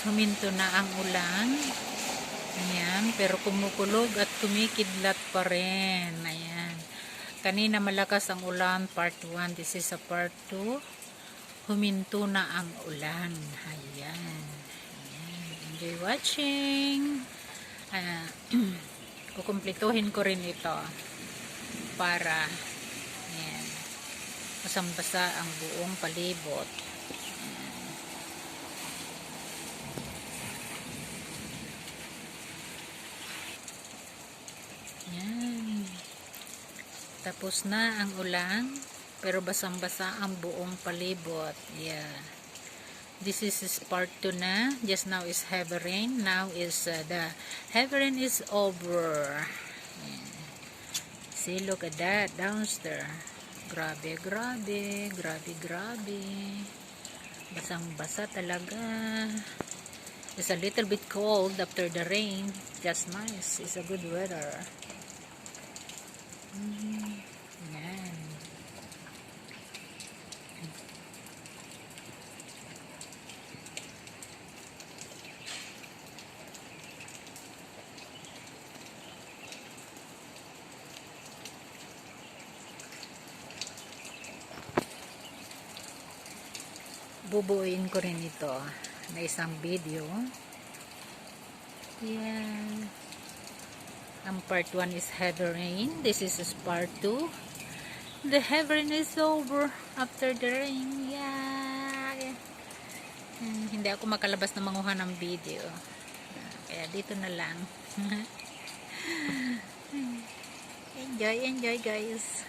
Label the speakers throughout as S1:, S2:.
S1: guys, huminto na ang ulan. Ayan, pero kumukulog at kumikidlat pa rin. Ayan. Kanina malakas ang ulan, part 1. This is a part 2. Huminto na ang ulan. Ayan. Ayan. Enjoy watching. Kukumplituhin ko rin ito para ayan, basang-basa ang buong palibot. Yan. Tapos na ang ulan, pero basang-basa ang buong palibot. Yeah. This is part 2 na. Just now is heavy rain. Now is the heavy rain is over. Yeah. See, look at that downstairs. Grabe, grabe, grabe, grabe. Basang-basa talaga. It's a little bit cold after the rain. Just nice. It's a good weather. Yan. Bubuuin ko rin ito na isang video. Yan. Ang part 1 is heavy rain. This is part 2. The heavy rain is over after the rain. Yeah. Hindi ako makalabas na manguha ng video. Kaya dito na lang. Enjoy guys.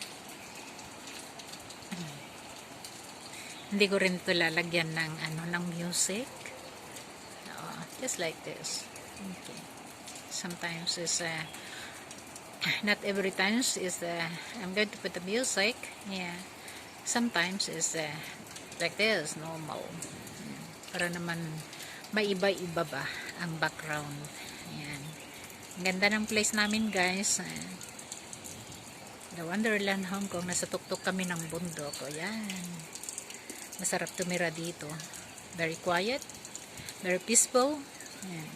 S1: Hindi ko rin ito lalagyan ng ng music. Just like this. Okay. Sometimes is not every time is I'm going to put the music. Yeah. Sometimes is like this, normal. Para naman maiba-iba ba ang background. Ayan. Ang ganda ng place namin, guys. The Wonderland Hong Kong. Nasa tuktok kami ng bundok. Ayan. Masarap tumira dito. Very quiet. Very peaceful. Ayan.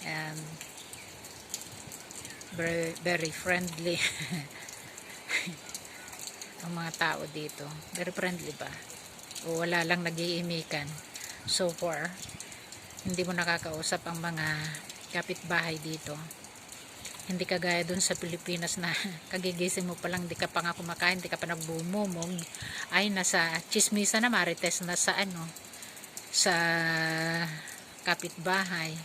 S1: And very friendly. Ang mga tao dito. Very friendly ba? O wala lang nag-iimikan. So far, hindi mo nakakausap ang mga kapitbahay dito. Hindi kagaya dun sa Pilipinas na kagigising mo pa lang, di ka pa nga kumakain, di ka pa nagbumumog. Ay, nasa chismisa na, marites na sa sa kapitbahay.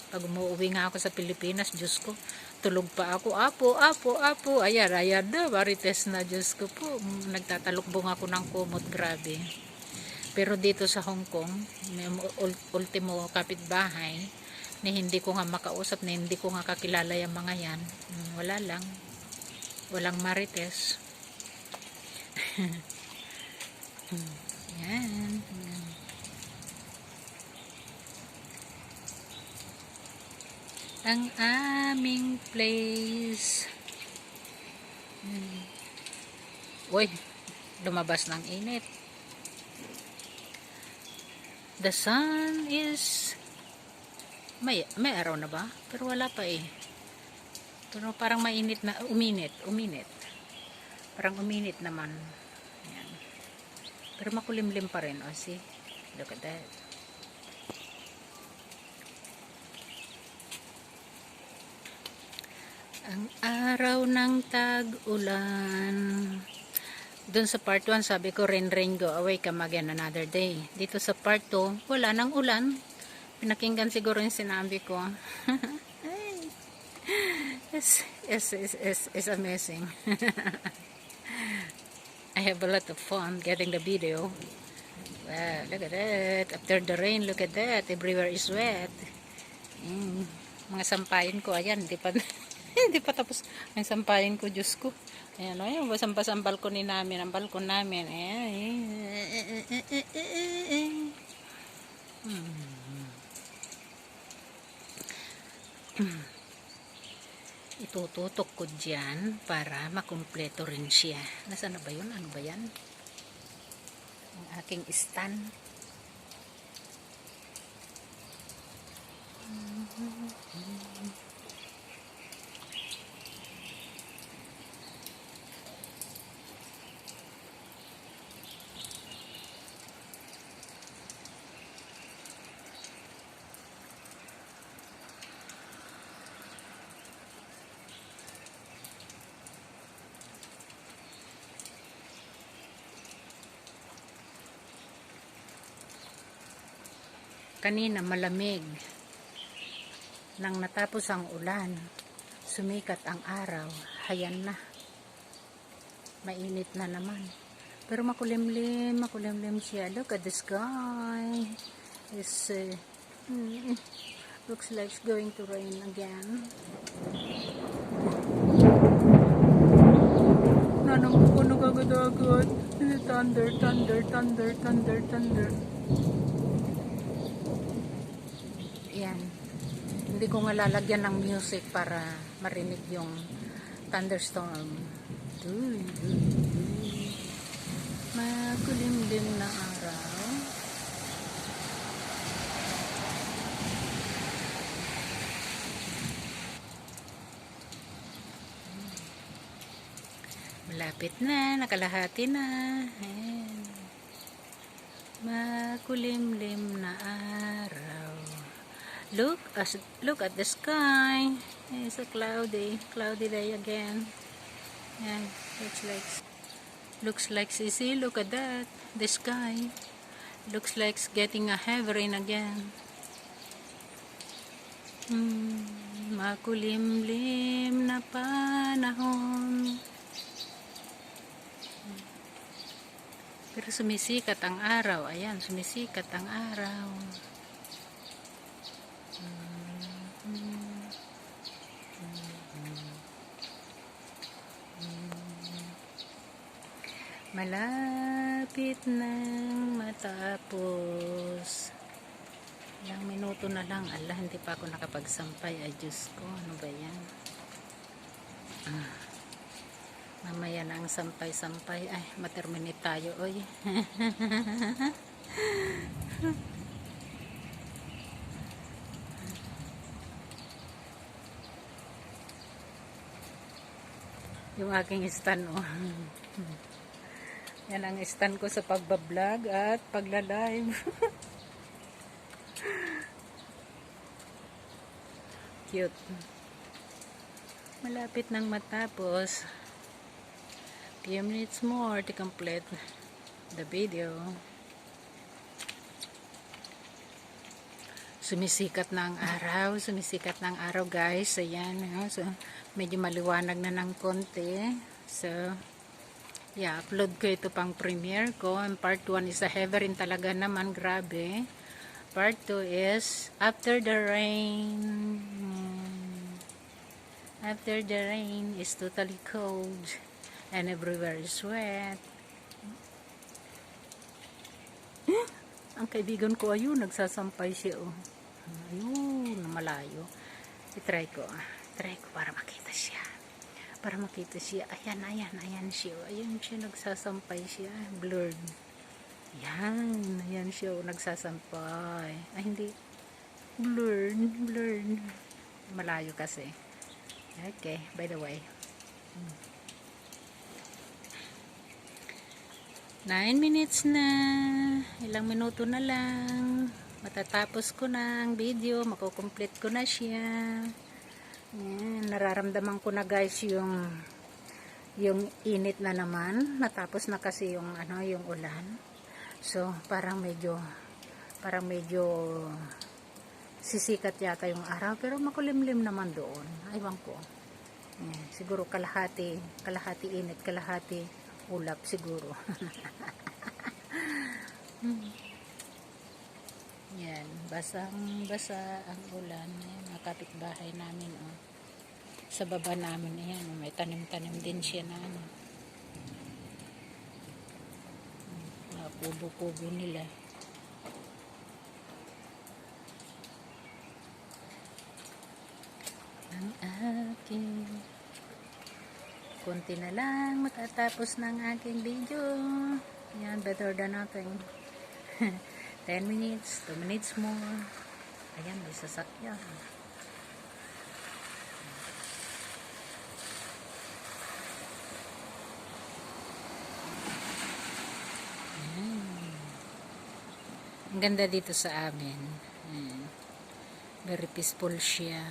S1: Pag umuwi nga ako sa Pilipinas, Diyos ko, tulog pa ako, apo, ayan na, marites na, Diyos ko po, nagtatalukbong ako ng kumot, grabe. Pero dito sa Hong Kong, may ultimo kapitbahay, na hindi ko nga makausap, na hindi ko nga kakilala yung mga yan, wala lang, walang marites. Yan. Ang aming place. Uy, lumabas ng init. The sun is may araw na ba? Pero wala pa eh. Pero parang mainit na, uminit. Parang uminit naman. Ayan. Pero makulimlim pa rin. Oh, see? Look at that. Ang araw ng tag-ulan. Doon sa part 1, sabi ko, rain, go away, come again another day. Dito sa part 2, wala nang ulan. Pinakinggan siguro yung sinabi ko. It's amazing. I have a lot of fun getting the video. Wow, look at that. After the rain, look at that. Everywhere is wet. Mga sampayin ko, ayan, hindi pa hindi pa tapos ang sampayin ko, Diyos ko. Ayan, ayan, basang-basang balkon namin, ang balkon namin. Ayan. Itututok ko dyan para makumpleto rin siya. Nasaan na ba yun? Ano ba yan? Ang aking stand. Kanina malamig. Nang natapos ang ulan, sumikat ang araw. Hayan na. Mainit na naman. Pero makulimlim siya. Look at the sky. It's, looks like it's going to rain again. Nanang ko nagagad-agad. Thunder. Yan. Hindi ko nga lalagyan ng music para marinig yung thunderstorm. Makulimlim na araw. Malapit na, nakalahati na. Ayan. Makulimlim na araw. Look at the sky. It's a cloudy day again. And looks like Sisi. Look at that. The sky looks like it's getting a heavy rain again. Makulimlim na panahon. Pero sumisikat ang araw. Ayan, sumisikat ang araw. Malapit nang matapos. Ilang minuto na lang. Ala, hindi pa ako nakapagsampay. Ay, Diyos ko. Ano ba yan? Mamaya na ang sampay-sampay. Ay, materminate tayo, oy. Yung aking stand, oh. Yan ang stand ko sa pagbablog at pagla-live. Cute. Malapit nang matapos. Few minutes more to complete the video. Sumisikat na ang araw, guys. Ayan, so medyo maliwanag na ng konti. So yeah, upload ko ito pang premiere ko. And part 1 is a heavy rin talaga naman, grabe. Part 2 is after the rain. After the rain is totally cold and everywhere is wet. Ang kaibigan ko, ayun, nagsasampay siya, oh. Ayun, malayo. I-try ko para makita siya. Ayan siya. Ayan siya, nagsasampay siya. Blurred. Ayan siya, nagsasampay. Ay, hindi. Blurred. Malayo kasi. Okay, by the way. 9 minutes na. Ilang minuto na lang. Matatapos ko na ang video. Makukomplete ko na siya. Ayan, nararamdaman ko na, guys, yung init na naman. Natapos na kasi yung ulan. So, parang medyo sisikat yata yung araw. Pero makulimlim naman doon. Aywan ko. Ayan, siguro kalahati init, kalahati ulap siguro. Yan, basang-basa ang ulan. Ayan, mga kapitbahay namin, oh. Sa baba namin, ayan, oh, may tanim-tanim din siya na mga kubo-kubo nila. Ang aking konti na lang matatapos ng aking video. Yan, better than nothing. 10 minutes, 2 minutes more. Ayan, may sasakyan. Ang ganda dito sa amin. Ayan. Very peaceful siya.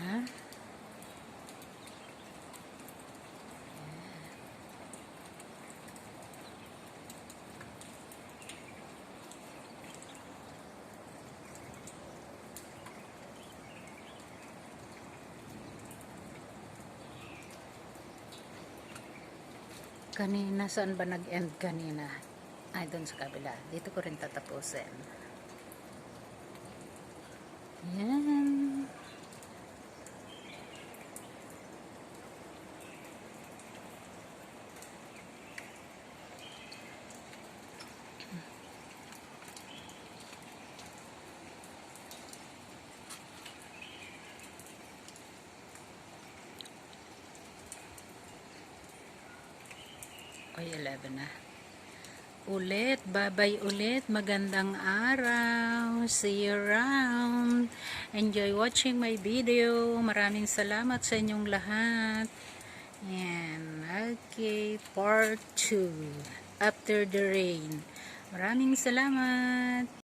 S1: Kanina, saan ba nag-end kanina? Ay, doon sa kabila. Dito ko rin tatapusin. Yan. Oy, 11 na. Ulit, bye-bye ulit. Magandang araw. See you around. Enjoy watching my video. Maraming salamat sa inyong lahat. Yan. Okay, part 2. After the rain. Maraming salamat.